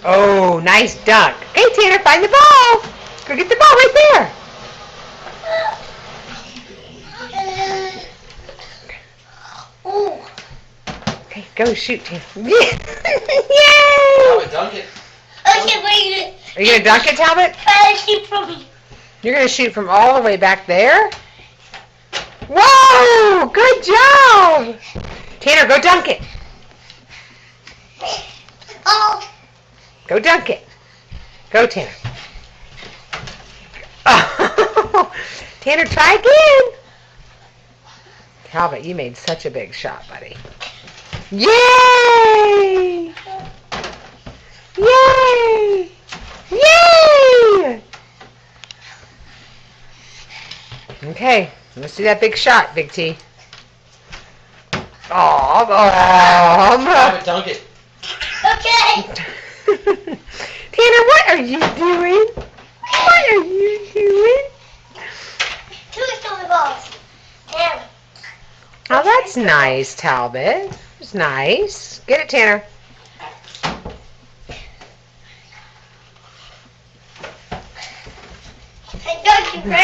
Oh, nice dunk. Hey, Tanner, find the ball. Go get the ball right there. Okay, go shoot, Tanner. Yay! Talbot, dunk it. Okay, wait. Are you going to dunk it, Talbot? Shoot from me. You're going to shoot from all the way back there? Whoa! Good job! Tanner, go dunk it. Oh. Go dunk it. Go, Tanner. Oh. Tanner, try again. Talbot, you made such a big shot, buddy. Yay! Yay! Yay! Okay, let's do that big shot, Big T. Oh, Talbot, dunk it. Okay. Tanner, what are you doing? What are you doing? Two on the balls. Damn. Oh, that's nice, Talbot. It's nice. Get it, Tanner. I got you, right?